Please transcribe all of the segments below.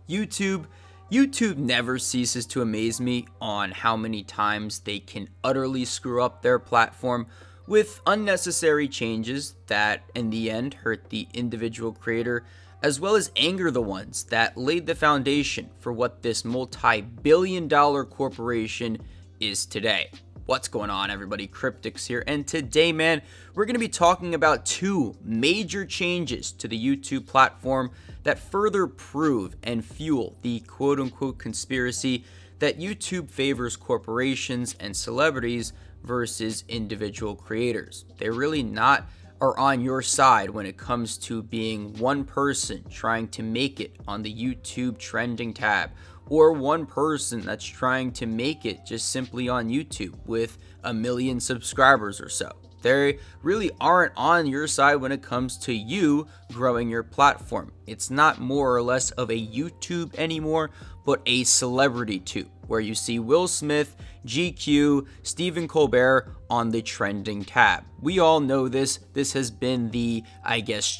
YouTube. YouTube never ceases to amaze me on how many times they can utterly screw up their platform with unnecessary changes that in the end hurt the individual creator as well as anger the ones that laid the foundation for what this multi-billion-dollar corporation is today. What's going on, everybody? Cryptix here, and today, man, we're going to be talking about two major changes to the YouTube platform that further prove and fuel the quote-unquote conspiracy that YouTube favors corporations and celebrities versus individual creators. They're really not are on your side when it comes to being one person trying to make it on the YouTube trending tab, or one person that's trying to make it just simply on YouTube with 1 million subscribers or so. They really aren't on your side when it comes to you growing your platform. It's not more or less of a YouTube anymore, but a celebrity tube, where you see Will Smith, GQ, Stephen Colbert on the trending tab. We all know this. This has been the,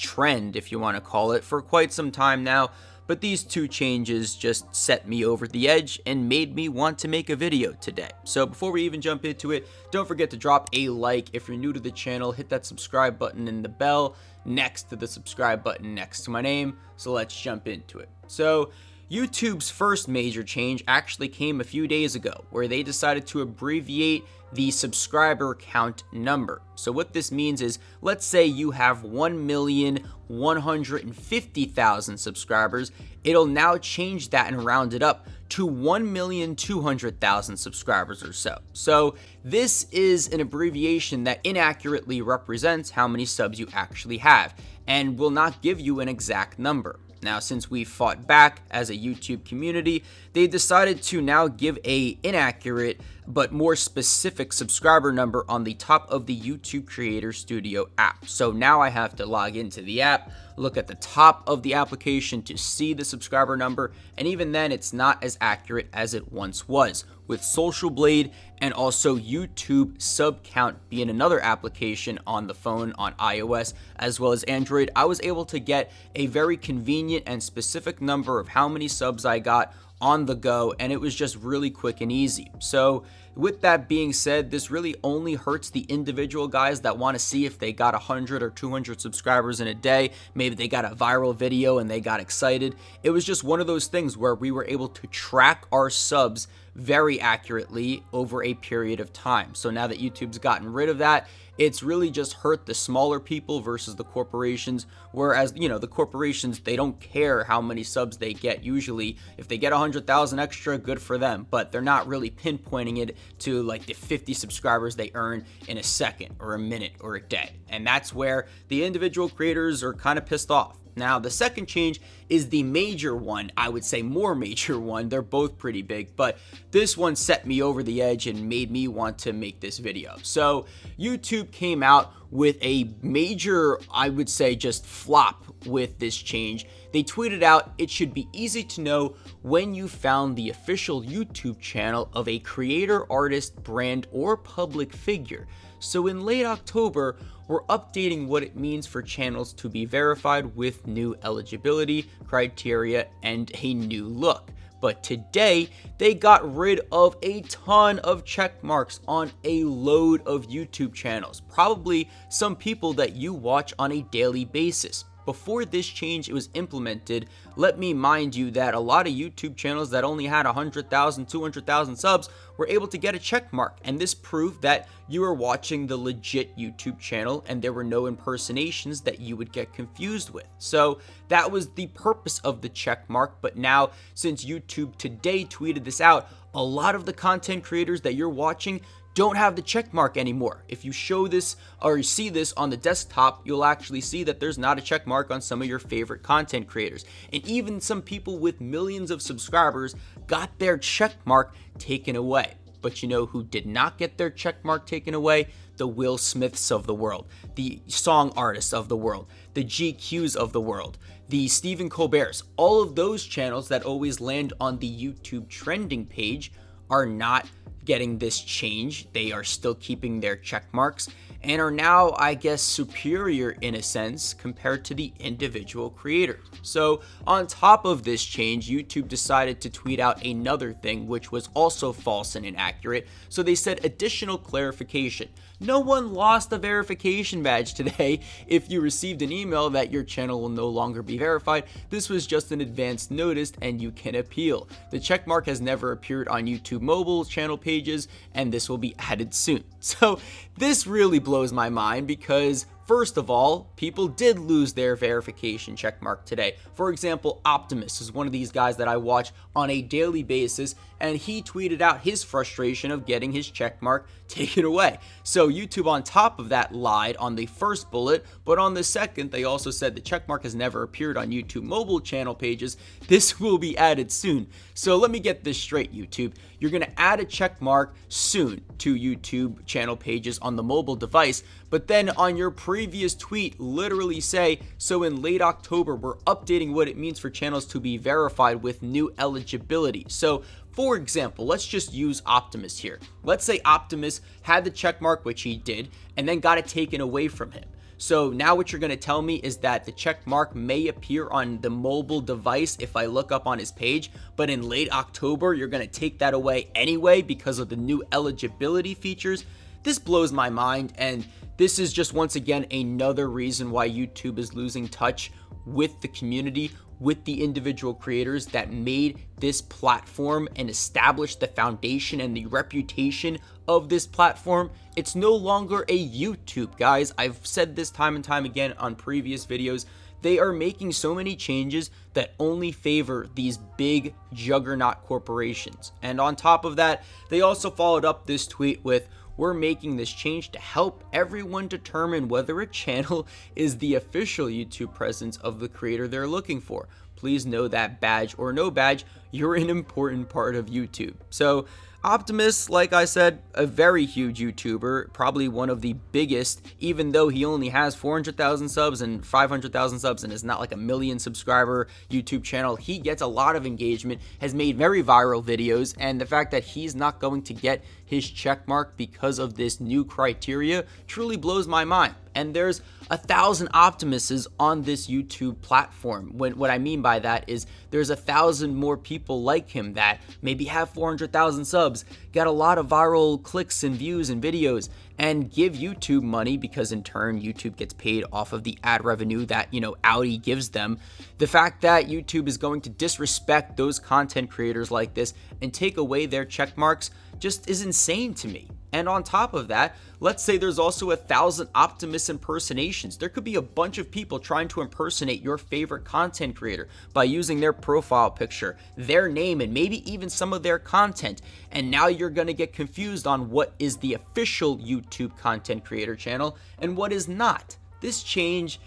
trend, if you want to call it, for quite some time now. But these two changes just set me over the edge and made me want to make a video today. So before we even jump into it, don't forget to drop a like. If you're new to the channel, hit that subscribe button and the bell next to the subscribe button next to my name. So let's jump into it. So YouTube's first major change actually came a few days ago, where they decided to abbreviate the subscriber count number. So what this means is, let's say you have 1,150,000 subscribers, it'll now change that and round it up to 1,200,000 subscribers or so. So this is an abbreviation that inaccurately represents how many subs you actually have and will not give you an exact number. Now, since we fought back as a YouTube community, they decided to now give a inaccurate but more specific subscriber number on the top of the YouTube Creator Studio app. So now I have to log into the app, look at the top of the application to see the subscriber number, and even then it's not as accurate as it once was. With Social Blade and also YouTube Sub Count being another application on the phone on iOS as well as Android, I was able to get a very convenient and specific number of how many subs I got on the go, and it was just really quick and easy. So with that being said, this really only hurts the individual guys that want to see if they got 100 or 200 subscribers in a day. Maybe they got a viral video and they got excited. It was just one of those things where we were able to track our subs very accurately over a period of time. So now that YouTube's gotten rid of that, it's really just hurt the smaller people versus the corporations. Whereas, the corporations, they don't care how many subs they get. Usually, if they get 100,000 extra, good for them. But they're not really pinpointing it to like the 50 subscribers they earn in a second or a minute or a day. And that's where the individual creators are kind of pissed off. Now, the second change is the major one, I would say more major one. They're both pretty big, but this one set me over the edge and made me want to make this video. So YouTube came out with a major, I would say, just flop with this change. They tweeted out, "It should be easy to know when you found the official YouTube channel of a creator, artist, brand, or public figure. So in late October, we're updating what it means for channels to be verified with new eligibility criteria and a new look." But today, they got rid of a ton of check marks on a load of YouTube channels, probably some people that you watch on a daily basis. Before this change was implemented, let me mind you that a lot of YouTube channels that only had 100,000, 200,000 subs were able to get a check mark, and this proved that you were watching the legit YouTube channel and there were no impersonations that you would get confused with. So that was the purpose of the check mark. But now, since YouTube today tweeted this out, a lot of the content creators that you're watching don't have the check mark anymore. If you show this or you see this on the desktop, you'll actually see that there's not a check mark on some of your favorite content creators. And even some people with millions of subscribers got their check mark taken away. But you know who did not get their check mark taken away? The Will Smiths of the world, the song artists of the world, the GQs of the world, the Stephen Colberts. All of those channels that always land on the YouTube trending page are not getting this change. They are still keeping their check marks. and are now, I guess, superior in a sense compared to the individual creators. So on top of this change, YouTube decided to tweet out another thing which was also false and inaccurate. So they said additional clarification. No one lost a verification badge today if you received an email that your channel will no longer be verified. This was just an advance notice and you can appeal. The checkmark has never appeared on YouTube mobile channel pages, and this will be added soon. So this really blows my mind because first of all, people did lose their verification checkmark today. For example, Optimus is one of these guys that I watch on a daily basis, and he tweeted out his frustration of getting his checkmark taken away. So YouTube on top of that lied on the first bullet, but on the second, they also said the checkmark has never appeared on YouTube mobile channel pages. This will be added soon. So let me get this straight, YouTube. You're going to add a checkmark soon to YouTube channel pages on the mobile device, but then on your previous tweet literally say, so in late October, we're updating what it means for channels to be verified with new eligibility. So for example, let's just use Optimus here. Let's say Optimus had the checkmark, which he did, and then got it taken away from him. So now what you're going to tell me is that the check mark may appear on the mobile device if I look up on his page, but in late October, you're going to take that away anyway because of the new eligibility features. This blows my mind, and this is just once again another reason why YouTube is losing touch with the community, with the individual creators that made this platform and established the foundation and the reputation of this platform. It's no longer a YouTube, guys. I've said this time and time again on previous videos. They are making so many changes that only favor these big juggernaut corporations. And on top of that, they also followed up this tweet with, "We're making this change to help everyone determine whether a channel is the official YouTube presence of the creator they're looking for. Please know that badge or no badge, you're an important part of YouTube." So Optimus, like I said, a very huge YouTuber, probably one of the biggest, even though he only has 400,000 subs and 500,000 subs and is not like a million subscriber YouTube channel. He gets a lot of engagement, has made very viral videos, and the fact that he's not going to get his checkmark because of this new criteria truly blows my mind. And there's 1,000 Optimuses on this YouTube platform. What I mean by that is there's 1,000 more people like him that maybe have 400,000 subs, got a lot of viral clicks and views and videos, and give YouTube money because in turn YouTube gets paid off of the ad revenue that, Audi gives them. The fact that YouTube is going to disrespect those content creators like this and take away their check marks just is insane to me. And on top of that, let's say there's also 1,000 Optimus impersonations. There could be a bunch of people trying to impersonate your favorite content creator by using their profile picture, their name, and maybe even some of their content. And now you're going to get confused on what is the official YouTube content creator channel and what is not. This change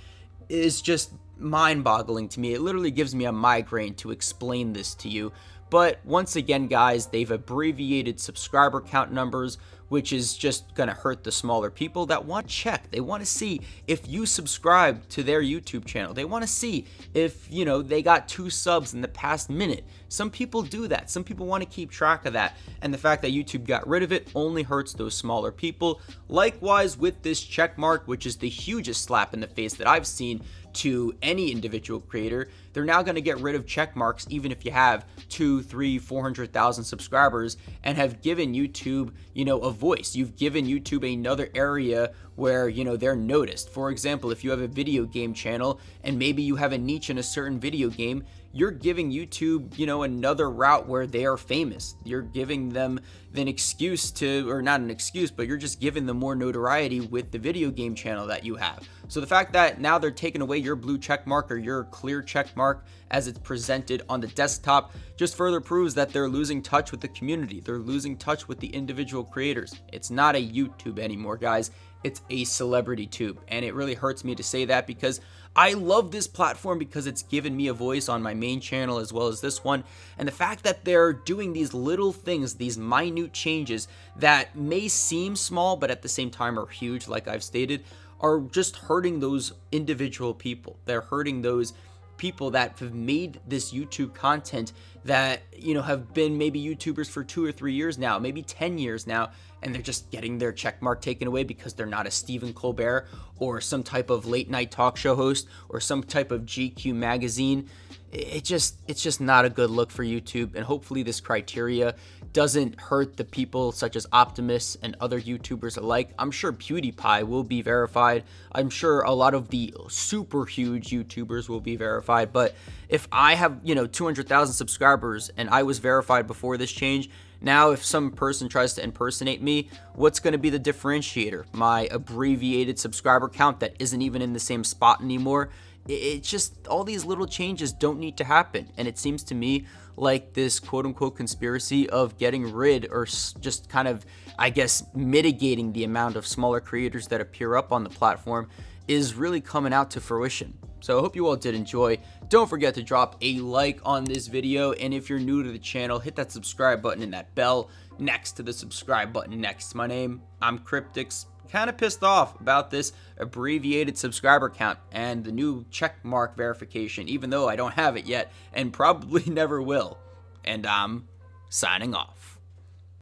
is just mind-boggling to me. It literally gives me a migraine to explain this to you. But once again, guys, they've abbreviated subscriber count numbers, which is just going to hurt the smaller people that want to check. They want to see if you subscribe to their YouTube channel. They want to see if, they got 2 subs in the past minute. Some people do that. Some people want to keep track of that. And the fact that YouTube got rid of it only hurts those smaller people. Likewise with this check mark, which is the hugest slap in the face that I've seen to any individual creator. They're now going to get rid of check marks even if you have 2, 3, 400,000 subscribers and have given YouTube, a voice. You've given YouTube another area where, they're noticed. For example, if you have a video game channel and maybe you have a niche in a certain video game, you're giving YouTube, another route where they are famous. You're giving them an excuse to, or not an excuse, but you're just giving them more notoriety with the video game channel that you have. So the fact that now they're taking away your blue check mark or your clear check mark as it's presented on the desktop just further proves that they're losing touch with the community. They're losing touch with the individual creators. It's not a YouTube anymore, guys. It's a celebrity tube. And it really hurts me to say that because I love this platform because it's given me a voice on my main channel as well as this one. And the fact that they're doing these little things, these minute changes that may seem small, but at the same time are huge, like I've stated, are just hurting those individual people. They're hurting those people that have made this YouTube content that, you know, have been maybe YouTubers for 2 or 3 years now, maybe 10 years now, and they're just getting their check mark taken away because they're not a Stephen Colbert or some type of late night talk show host or some type of GQ magazine. It's just not a good look for YouTube, and hopefully this criteria doesn't hurt the people such as Optimus and other YouTubers alike. I'm sure PewDiePie will be verified. I'm sure a lot of the super huge YouTubers will be verified, but if I have, you know, 200,000 subscribers and I was verified before this change, now if some person tries to impersonate me, what's going to be the differentiator? My abbreviated subscriber count that isn't even in the same spot anymore? It's just, all these little changes don't need to happen. And it seems to me like this quote unquote conspiracy of getting rid, or just kind of, I guess, mitigating the amount of smaller creators that appear up on the platform is really coming out to fruition. So I hope you all did enjoy. Don't forget to drop a like on this video. And if you're new to the channel, hit that subscribe button and that bell next to the subscribe button next to my name. I'm Cryptix. Kind of pissed off about this abbreviated subscriber count and the new checkmark verification, even though I don't have it yet and probably never will. And I'm signing off.